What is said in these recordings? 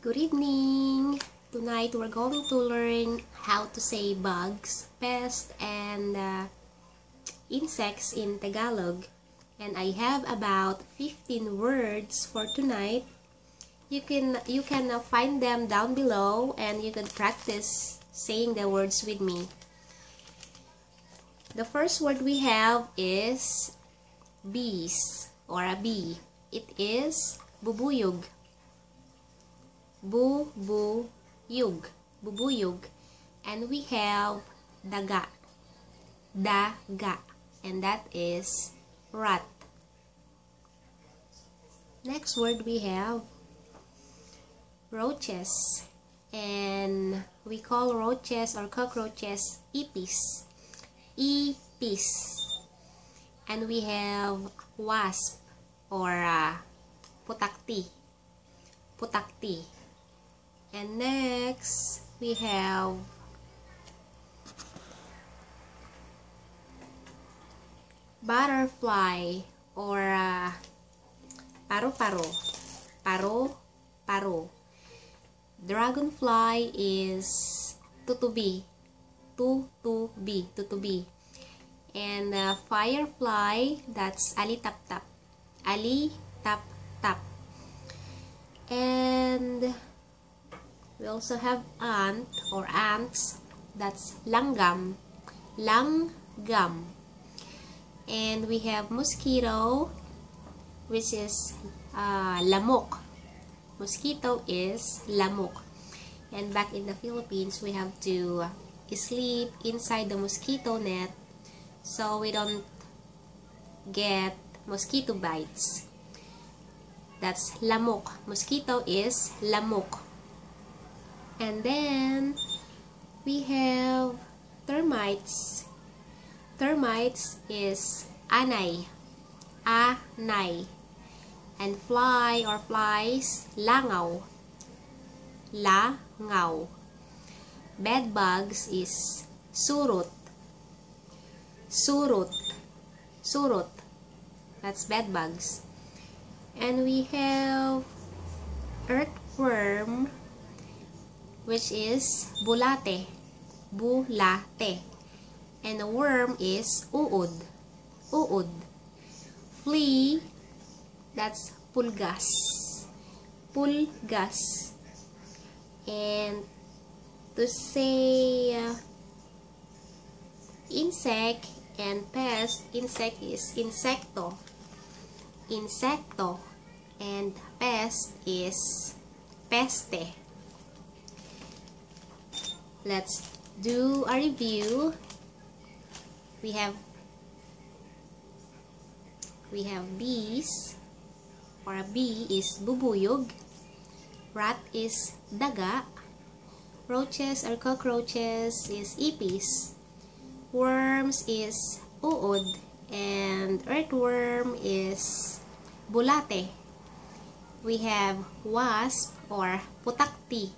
Good evening! Tonight we're going to learn how to say bugs, pests, and insects in Tagalog. And I have about 15 words for tonight. You can find them down below and you can practice saying the words with me. The first word we have is bees or a bee. It is bubuyog. Bubuyog. Bubuyog. And we have daga. Daga. And that is rat. Next word we have roaches. And we call roaches or cockroaches ipis. Ipis. And we have wasp or putakti. Putakti. And next we have butterfly or paro. Dragonfly is tutubi. And firefly, that's alitaptap. Alitaptap. And we also have ant or ants, that's langgam. Langgam. And we have mosquito, which is lamok. Mosquito is lamok. And back in the Philippines, we have to sleep inside the mosquito net so we don't get mosquito bites. That's lamok. Mosquito is lamok. And then we have termites. Termites is anay. Anay. And fly or flies, langaw. Langaw. Bed bugs is surot. Surot. That's bed bugs. And we have earthworm, which is bulate. And the worm is uod. Flea, that's pulgas. And to say insect and pest, insect is insekto. And pest is peste. Let's do a review. We have bees, or a bee is bubuyog. Rat is daga. Roaches or cockroaches is ipis. Worms is uod. And earthworm is bulate. We have wasp or putakti.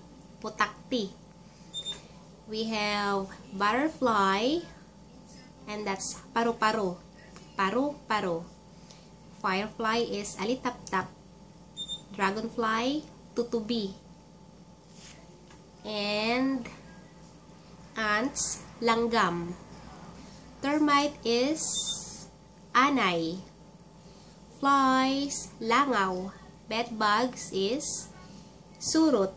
We have butterfly, and that's paru. Firefly is alitaptap. Dragonfly, tutubi. And ants, langgam. Termite is anay. Flies, langaw. Bed bugs is surot.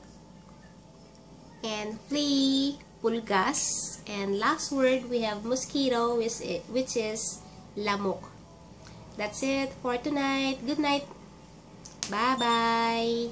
And flea, pulgas. And last word we have mosquito, which is lamok. That's it for tonight. Good night. Bye-bye.